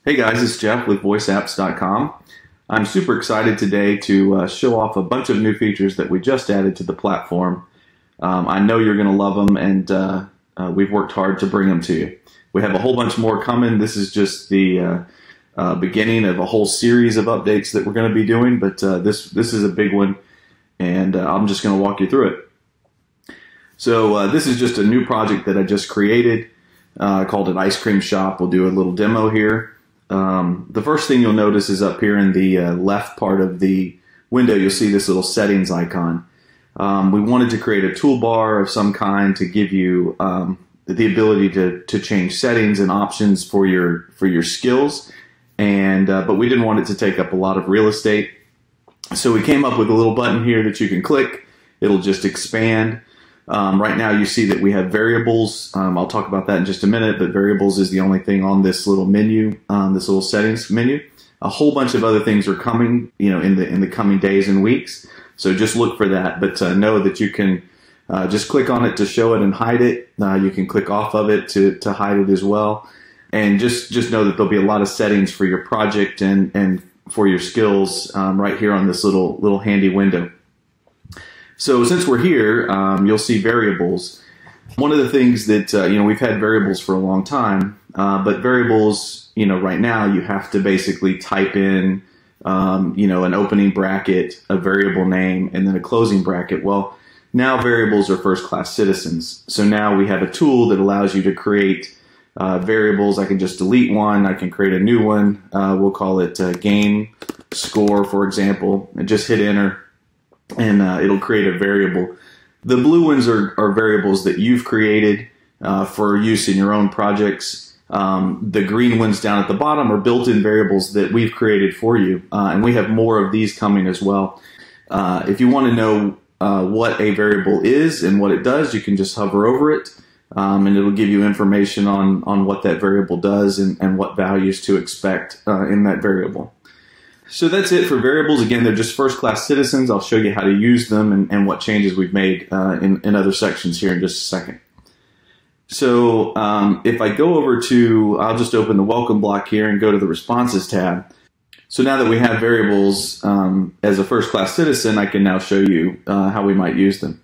Hey guys, it's Jeff with voiceapps.com. I'm super excited today to show off a bunch of new features that we just added to the platform. I know you're going to love them, and we've worked hard to bring them to you. We have a whole bunch more coming. This is just the beginning of a whole series of updates that we're going to be doing, but this is a big one, and I'm just going to walk you through it. So this is just a new project that I just created called an ice cream shop. We'll do a little demo here. The first thing you'll notice is up here in the left part of the window, you'll see this little settings icon. We wanted to create a toolbar of some kind to give you the ability to change settings and options for your skills, and but we didn't want it to take up a lot of real estate. So we came up with a little button here that you can click. It'll just expand. Right now you see that we have variables. I'll talk about that in just a minute, but variables is the only thing on this little menu, this little settings menu. A whole bunch of other things are coming, in the coming days and weeks. So just look for that, but know that you can just click on it to show it and hide it. You can click off of it to hide it as well. And just know that there'll be a lot of settings for your project and for your skills right here on this little handy window. So since we're here, you'll see variables. One of the things that, we've had variables for a long time, but variables, right now you have to basically type in, an opening bracket, a variable name, and then a closing bracket. Well, now variables are first-class citizens. So now we have a tool that allows you to create variables. I can just delete one. I can create a new one. We'll call it game score, for example, and just hit enter. And it'll create a variable. The blue ones are variables that you've created for use in your own projects. The green ones down at the bottom are built-in variables that we've created for you, and we have more of these coming as well. If you want to know what a variable is and what it does, you can just hover over it, and it'll give you information on what that variable does and what values to expect in that variable. So that's it for variables. Again, they're just first-class citizens. I'll show you how to use them and what changes we've made in other sections here in just a second. So if I go over I'll just open the welcome block here and go to the responses tab. So now that we have variables as a first-class citizen, I can now show you how we might use them.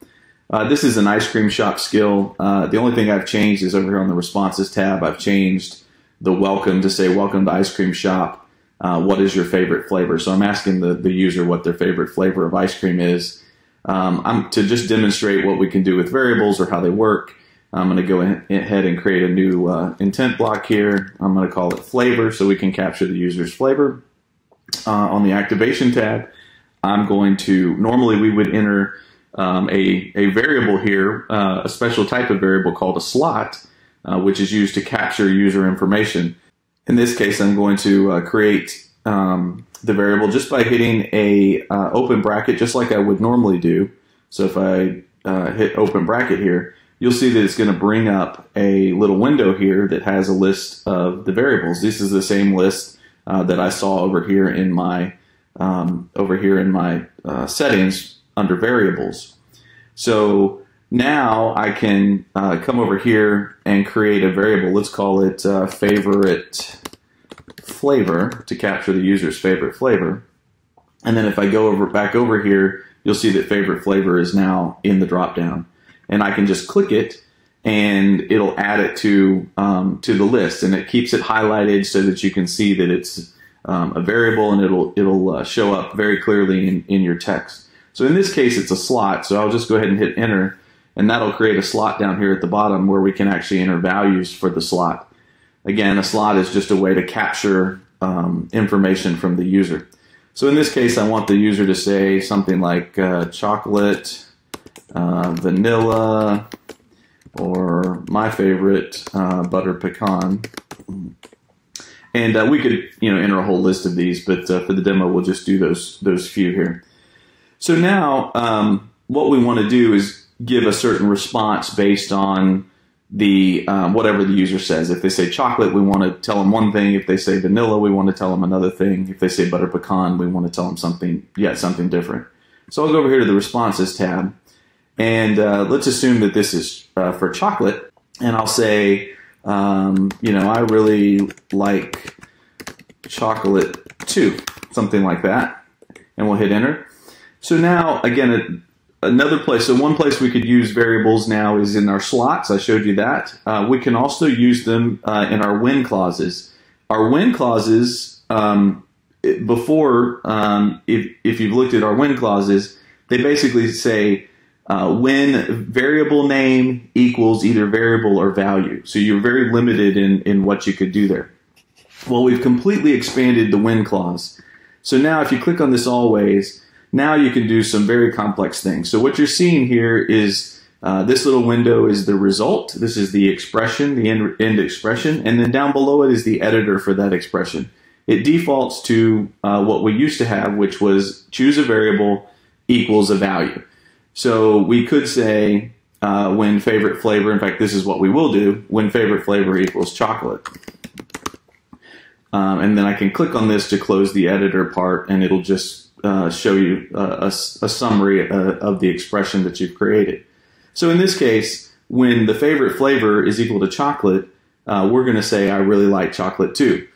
This is an ice cream shop skill. The only thing I've changed is over here on the responses tab, I've changed the welcome to say welcome to ice cream shop. What is your favorite flavor? So I'm asking the user what their favorite flavor of ice cream is. To just demonstrate what we can do with variables or how they work, I'm going to go ahead and create a new intent block here. I'm going to call it flavor so we can capture the user's flavor. On the activation tab, I'm going to, normally we would enter a variable here, a special type of variable called a slot, which is used to capture user information. In this case, I'm going to create the variable just by hitting a open bracket, just like I would normally do. So if I hit open bracket here, you'll see that it's going to bring up a little window here that has a list of the variables. This is the same list that I saw over here in my settings under variables. So now I can come over here and create a variable. Let's call it favorite flavor to capture the user's favorite flavor. And then if I go back over here, you'll see that favorite flavor is now in the dropdown. And I can just click it and it'll add it to the list, and it keeps it highlighted so that you can see that it's a variable, and it'll show up very clearly in your text. So in this case, it's a slot. So I'll just go ahead and hit enter. And that'll create a slot down here at the bottom where we can actually enter values for the slot. Again, a slot is just a way to capture information from the user. So in this case, I want the user to say something like chocolate, vanilla, or my favorite, butter pecan. And we could enter a whole list of these, but for the demo, we'll just do those few here. So now what we want to do is give a certain response based on the whatever the user says. If they say chocolate, we want to tell them one thing. If they say vanilla, we want to tell them another thing. If they say butter pecan, we want to tell them something different. So I'll go over here to the responses tab, and let's assume that this is for chocolate, and I'll say, I really like chocolate 2, something like that, and we'll hit enter. So now, again, another place, so one place we could use variables now is in our slots. I showed you that. We can also use them in our when clauses. Our when clauses, before, if you've looked at our when clauses, they basically say when variable name equals either variable or value. So you're very limited in what you could do there. Well, we've completely expanded the when clause. So now if you click on this always, now you can do some very complex things. So what you're seeing here is this little window is the result. This is the expression, the end expression, and then down below it is the editor for that expression. It defaults to what we used to have, which was choose a variable equals a value. So we could say when favorite flavor, in fact this is what we will do, when favorite flavor equals chocolate. And then I can click on this to close the editor part, and it'll just show you a summary of the expression that you've created. So in this case, when the favorite flavor is equal to chocolate, we're going to say I really like chocolate too.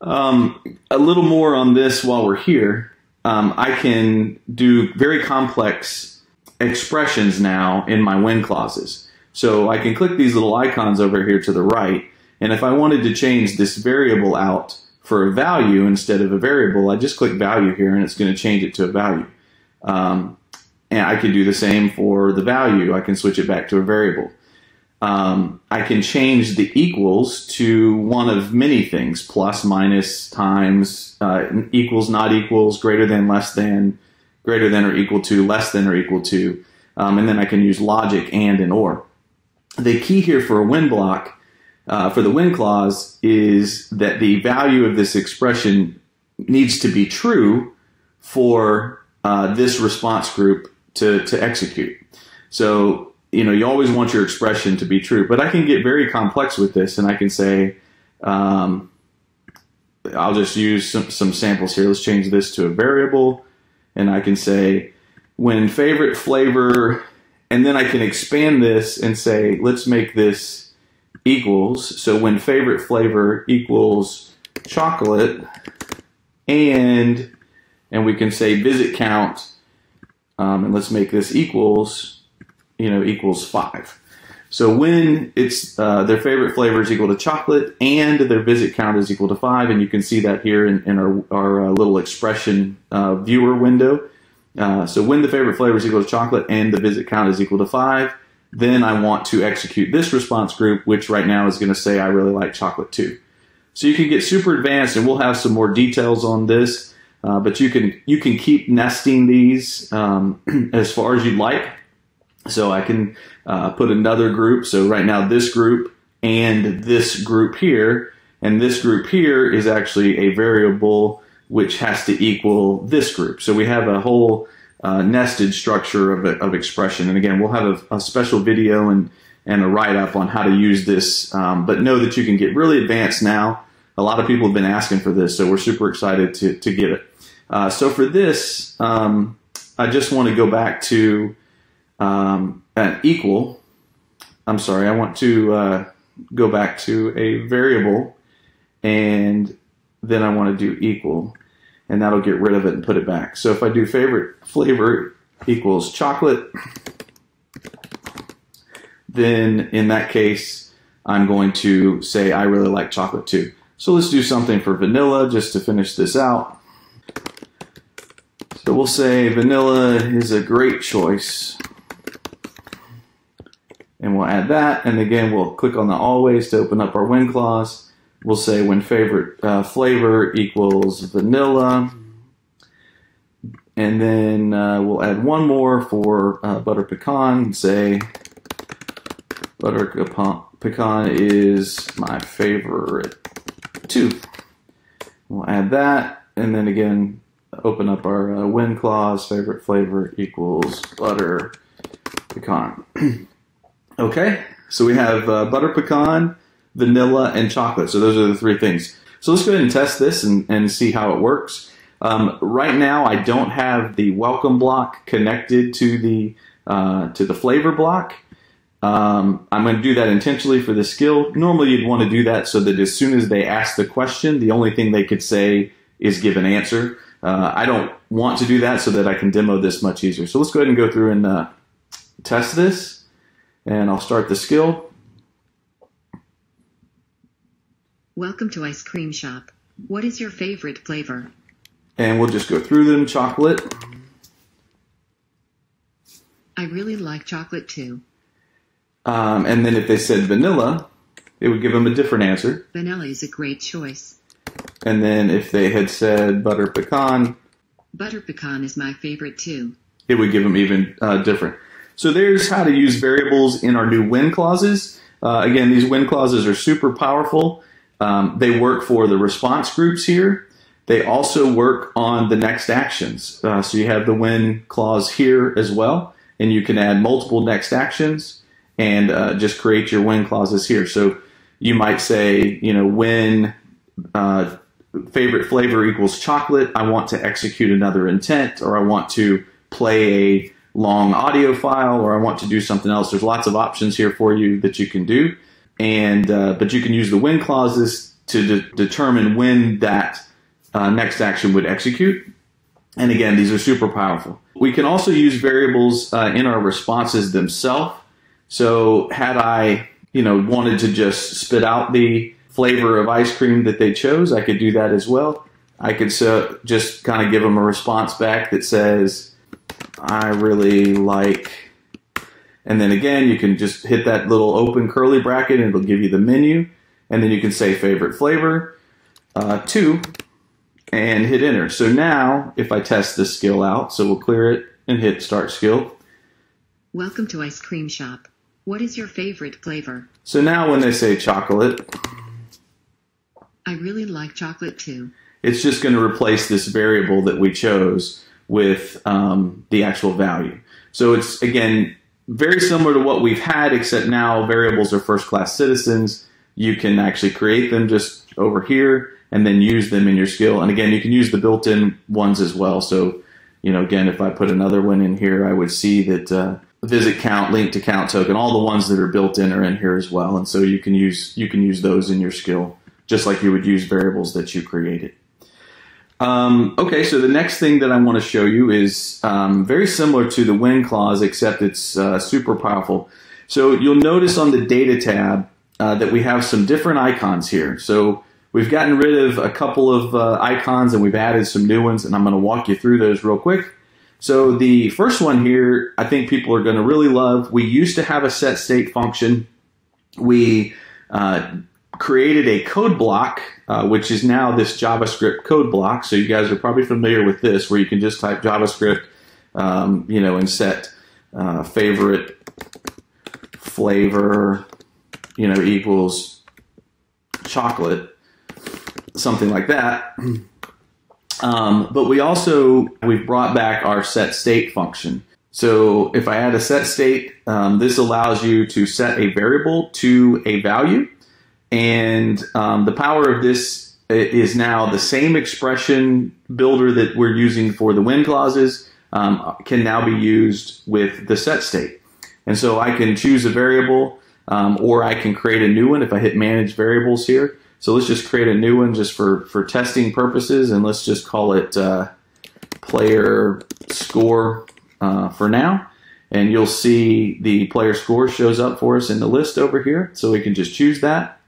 A little more on this while we're here. I can do very complex expressions now in my when clauses. So I can click these little icons over here to the right, and if I wanted to change this variable out for a value instead of a variable, I just click value here and it's going to change it to a value. And I can do the same for the value. I can switch it back to a variable. I can change the equals to one of many things: plus, minus, times, equals, not equals, greater than, less than, greater than or equal to, less than or equal to. And then I can use logic and or. The key here for a when block, for the when clause, is that the value of this expression needs to be true for this response group to execute. So, you always want your expression to be true, but I can get very complex with this, and I can say, I'll just use some samples here. Let's change this to a variable, and I can say when favorite flavor, and then I can expand this and say, let's make this equals, so when favorite flavor equals chocolate, and we can say visit count, and let's make this equals, equals 5. So when it's their favorite flavor is equal to chocolate and their visit count is equal to 5, and you can see that here in our little expression viewer window. So when the favorite flavor is equal to chocolate and the visit count is equal to 5, then I want to execute this response group, which right now is going to say I really like chocolate too. So you can get super advanced, and we'll have some more details on this, but you can keep nesting these as far as you'd like. So I can put another group. So right now this group and this group here, and this group here is actually a variable which has to equal this group. So we have a whole nested structure of expression. And again, we'll have a special video and a write-up on how to use this, but know that you can get really advanced now. A lot of people have been asking for this, so we're super excited to get it. So for this, I just want to go back to an equal. I'm sorry, I want to go back to a variable, and then I want to do equal. And that'll get rid of it and put it back. So if I do favorite flavor equals chocolate, then in that case, I'm going to say I really like chocolate too. So let's do something for vanilla just to finish this out. So we'll say vanilla is a great choice. And we'll add that. And again, we'll click on the always to open up our when clause. We'll say when favorite flavor equals vanilla. And then we'll add one more for butter pecan and say butter pecan is my favorite too. We'll add that. And then again, open up our when clause, favorite flavor equals butter pecan. Okay, so we have butter pecan, vanilla, and chocolate. So those are the three things. So let's go ahead and test this and see how it works. Right now, I don't have the welcome block connected to the flavor block. I'm going to do that intentionally for the skill. Normally you'd want to do that so that as soon as they ask the question, the only thing they could say is give an answer. I don't want to do that so that I can demo this much easier. So let's go ahead and go through and test this. And I'll start the skill. Welcome to Ice Cream Shop. What is your favorite flavor? And we'll just go through them. Chocolate. I really like chocolate too. And then if they said vanilla, it would give them a different answer. Vanilla is a great choice. And then if they had said butter pecan, butter pecan is my favorite too. It would give them even different. So there's how to use variables in our new when clauses. Again, these when clauses are super powerful. They work for the response groups here. They also work on the next actions. So you have the when clause here as well, and you can add multiple next actions and just create your when clauses here. So you might say, you know, when favorite flavor equals chocolate, I want to execute another intent, or I want to play a long audio file, or I want to do something else. There's lots of options here for you that you can do. And but you can use the when clauses to determine when that next action would execute. And again, these are super powerful. We can also use variables in our responses themselves. So had I, you know, wanted to just spit out the flavor of ice cream that they chose, I could do that as well. I could just kind of give them a response back that says, I really like, and then again, you can just hit that little open curly bracket and it'll give you the menu. And then you can say favorite flavor, 2, and hit enter. So now if I test this skill out, so we'll clear it and hit start skill. Welcome to Ice Cream Shop. What is your favorite flavor? So now when they say chocolate, I really like chocolate too. It's just going to replace this variable that we chose with the actual value. So it's, again, very similar to what we've had, except now variables are first-class citizens. You can actually create them just over here and then use them in your skill. And again, you can use the built-in ones as well. So, you know, again, if I put another one in here, I would see that visit count, link to count token, all the ones that are built in are in here as well. And so you can use those in your skill, just like you would use variables that you created. Okay, so the next thing that I want to show you is very similar to the when clause, except it's super powerful. So you'll notice on the data tab that we have some different icons here. So we've gotten rid of a couple of icons and we've added some new ones, and I'm going to walk you through those real quick. So the first one here, I think people are going to really love. We used to have a set state function. We created a code block, which is now this JavaScript code block. So you guys are probably familiar with this, where you can just type JavaScript, you know, and set favorite flavor, you know, equals chocolate, something like that. But we've brought back our set state function. So if I add a set state, this allows you to set a variable to a value. And the power of this is now the same expression builder that we're using for the when clauses can now be used with the set state. And so I can choose a variable or I can create a new one if I hit manage variables here. So let's just create a new one just for testing purposes, and let's just call it player score for now. And you'll see the player score shows up for us in the list over here. So we can just choose that.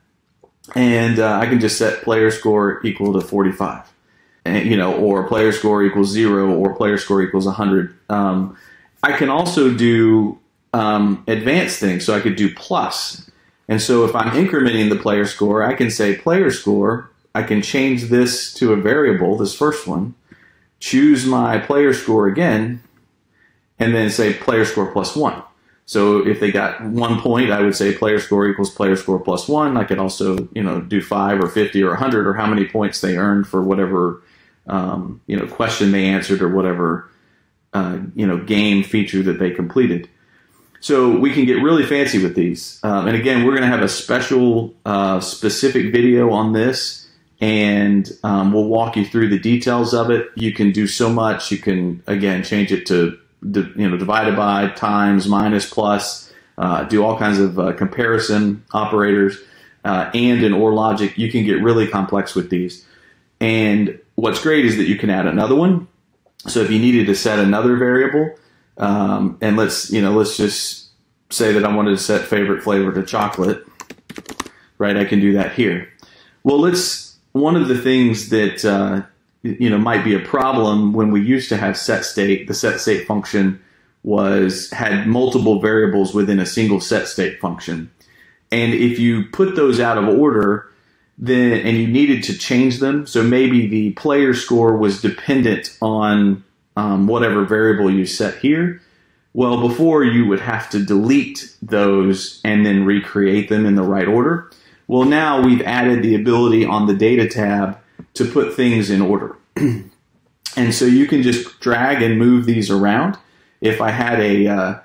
And I can just set player score equal to 45, and, you know, or player score equals 0, or player score equals 100. I can also do advanced things, so I could do plus. And so if I'm incrementing the player score, I can say player score. I can change this to a variable, this first one, choose my player score again, and then say player score plus 1. So if they got 1 point, I would say player score equals player score plus 1. I could also, you know, do 5 or 50 or 100, or how many points they earned for whatever, you know, question they answered, or whatever, you know, game feature that they completed. So we can get really fancy with these. And again, we're going to have a special specific video on this, and we'll walk you through the details of it. You can do so much. You can, again, change it to, you know, divided by, times, minus, plus. do all kinds of comparison operators, and in OR logic. You can get really complex with these. And what's great is that you can add another one. So if you needed to set another variable, and let's just say that I wanted to set favorite flavor to chocolate, right? I can do that here. Well, one of the things that might be a problem when we used to have set state. The set state function had multiple variables within a single set state function, and if you put those out of order, and you needed to change them, so maybe the player score was dependent on whatever variable you set here. Well, before you would have to delete those and then recreate them in the right order. Well, now we've added the ability on the data tab to put things in order. And so you can just drag and move these around. If I had a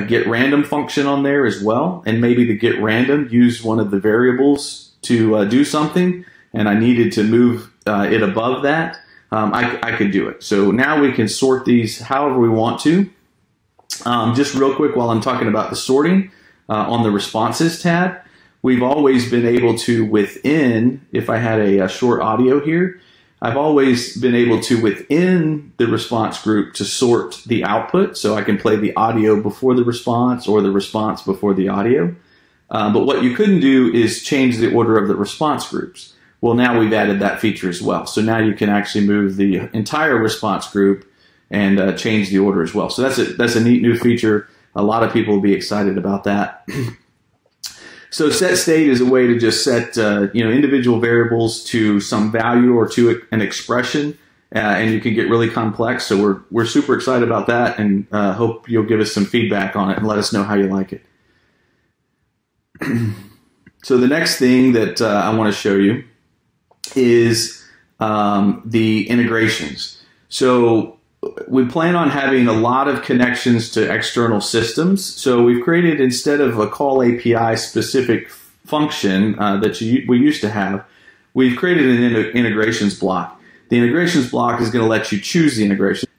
get random function on there as well, and maybe the get random used one of the variables to do something, and I needed to move it above that, I could do it. So now we can sort these however we want to. Just real quick while I'm talking about the sorting, on the responses tab, we've always been able to if I had a short audio here, I've always been able to, within the response group, to sort the output. So I can play the audio before the response or the response before the audio. But what you couldn't do is change the order of the response groups. Well, now we've added that feature as well. So now you can actually move the entire response group and change the order as well. So that's a neat new feature. A lot of people will be excited about that. So set state is a way to just set individual variables to some value or to an expression, and you can get really complex. So we're super excited about that, and hope you'll give us some feedback on it and let us know how you like it. So the next thing that I want to show you is the integrations. So we plan on having a lot of connections to external systems. So we've created, instead of a call API specific function that we used to have, we've created an integrations block. The integrations block is going to let you choose the integration.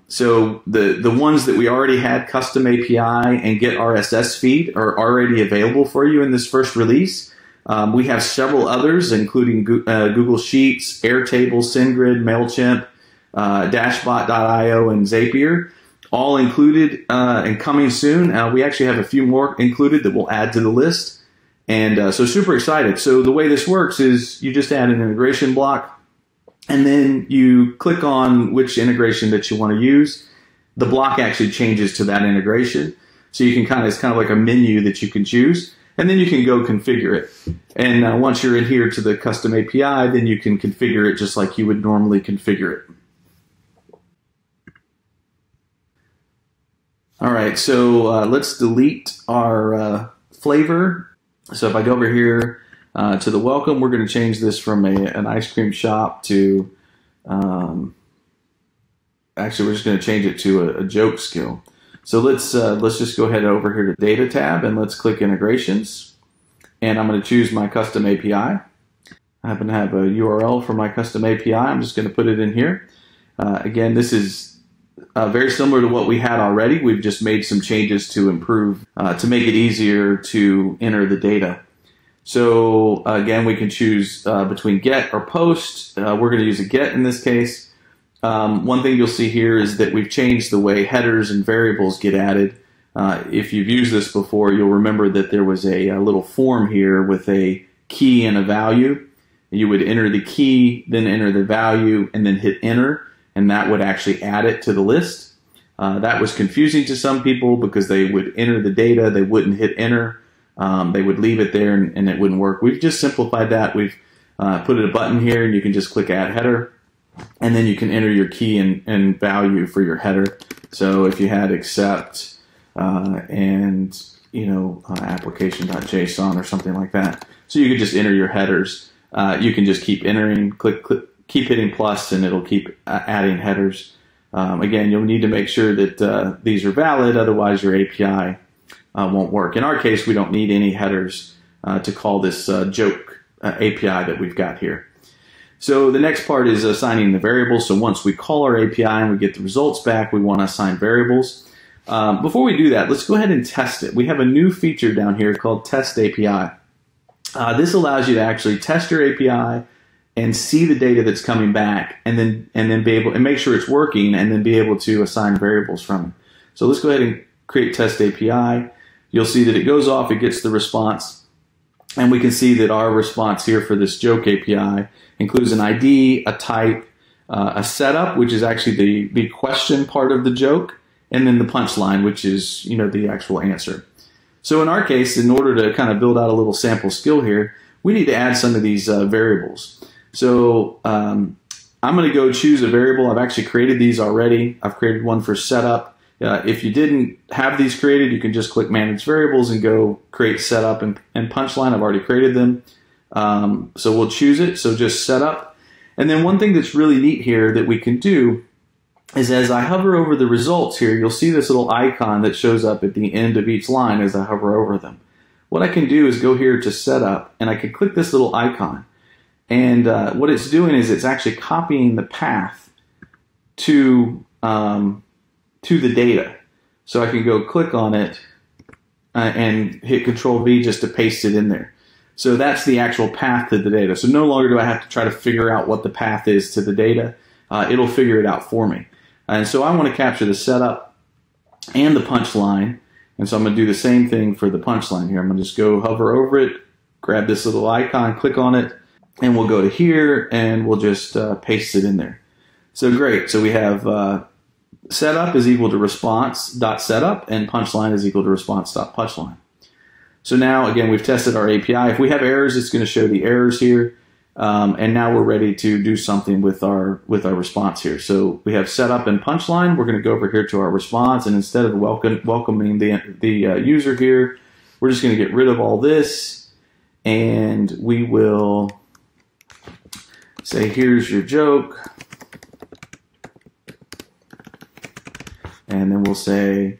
So the ones that we already had, custom API and get RSS feed, are already available for you in this first release. We have several others, including Google Sheets, Airtable, SendGrid, MailChimp, Dashbot.io, and Zapier, all included and coming soon. We actually have a few more included that we'll add to the list. And so super excited. So the way this works is you just add an integration block, and then you click on which integration that you want to use. The block actually changes to that integration. So you can it's kind of like a menu that you can choose, and then you can go configure it. And once you're in here to the custom API, then you can configure it just like you would normally configure it. All right, so let's delete our flavor. So if I go over here to the welcome, we're going to change this from an ice cream shop to, actually we're just going to change it to a joke skill. So let's just go ahead over here to Data tab, and let's click Integrations. And I'm going to choose my custom API. I happen to have a URL for my custom API. I'm just going to put it in here. Again, this is very similar to what we had already. We've just made some changes to improve, to make it easier to enter the data. So again, we can choose between get or post. We're going to use a get in this case. One thing you'll see here is that we've changed the way headers and variables get added. If you've used this before, you'll remember that there was a little form here with a key and a value. You would enter the key, then enter the value, and then hit enter, and that would actually add it to the list. That was confusing to some people because they would enter the data, they wouldn't hit enter, they would leave it there and it wouldn't work. We've just simplified that. We've put a button here, and you can just click add header, and then you can enter your key and value for your header. So if you had accept and application.json or something like that, so you could just enter your headers. You can just keep entering, keep hitting plus, and it'll keep adding headers. Again, you'll need to make sure that these are valid, otherwise your API won't work. In our case, we don't need any headers to call this joke API that we've got here. So the next part is assigning the variables. So once we call our API and we get the results back, we want to assign variables. Before we do that, let's go ahead and test it. We have a new feature down here called Test API. This allows you to actually test your API and see the data that's coming back, and then be able and make sure it's working, and then be able to assign variables from it. So let's go ahead and create Test API. You'll see that it goes off, it gets the response, and we can see that our response here for this joke API includes an ID, a type, a setup, which is actually the question part of the joke, and then the punchline, which is, you know, the actual answer. So in our case, in order to kind of build out a little sample skill here, we need to add some of these variables. So I'm going to go choose a variable. I've actually created these already. I've created one for setup. If you didn't have these created, you can just click Manage Variables and go create setup and punchline. I've already created them. So we'll choose it. So just setup. And then one thing that's really neat here that we can do is as I hover over the results here, you'll see this little icon that shows up at the end of each line as I hover over them. What I can do is go here to setup, and I can click this little icon. And what it's doing is it's actually copying the path to the data. So I can go click on it and hit Control V just to paste it in there. So that's the actual path to the data. So no longer do I have to try to figure out what the path is to the data. It'll figure it out for me. And so I want to capture the setup and the punchline. And so I'm going to do the same thing for the punchline here. I'm going to just go hover over it, grab this little icon, click on it, and we'll go to here and we'll just paste it in there. So great. So we have setup is equal to response.setup and punchline is equal to response.punchline. So now, again, we've tested our API. If we have errors, it's going to show the errors here. And now we're ready to do something with our response here. So we have setup and punchline. We're going to go over here to our response, and instead of welcoming the user here, we're just going to get rid of all this, and we will say, here's your joke. And then we'll say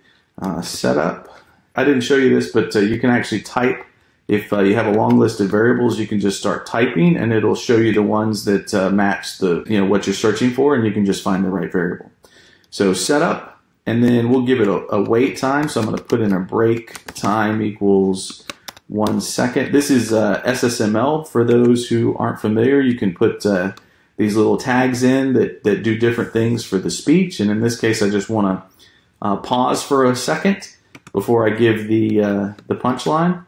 setup. I didn't show you this, but you can actually type. If you have a long list of variables, you can just start typing, and it'll show you the ones that match what you're searching for, and you can just find the right variable. So setup, and then we'll give it a wait time. So I'm going to put in a break time equals 1 second. This is SSML. For those who aren't familiar, you can put these little tags in that do different things for the speech. And in this case, I just want to pause for a second before I give the punchline.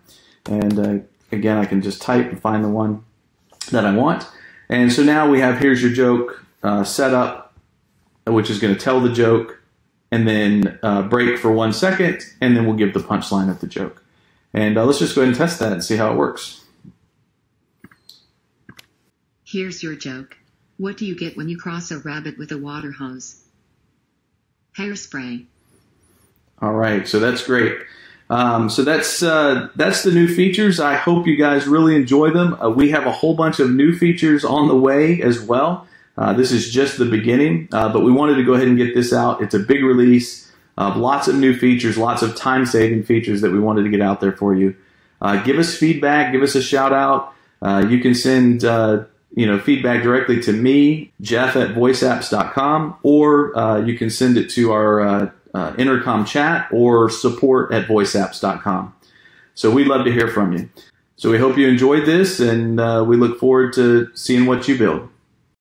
And again, I can just type and find the one that I want. And so now we have here's your joke setup, which is going to tell the joke, and then break for 1 second, and then we'll give the punchline of the joke. And let's just go ahead and test that and see how it works. Here's your joke. What do you get when you cross a rabbit with a water hose? Hairspray. All right, so that's great. So that's the new features. I hope you guys really enjoy them. We have a whole bunch of new features on the way as well. This is just the beginning, but we wanted to go ahead and get this out. It's a big release, lots of new features, lots of time-saving features that we wanted to get out there for you. Give us feedback, give us a shout out. You can send feedback directly to me, Jeff at voiceapps.com, or you can send it to our intercom chat or support at voiceapps.com. So we'd love to hear from you. So we hope you enjoyed this, and we look forward to seeing what you build.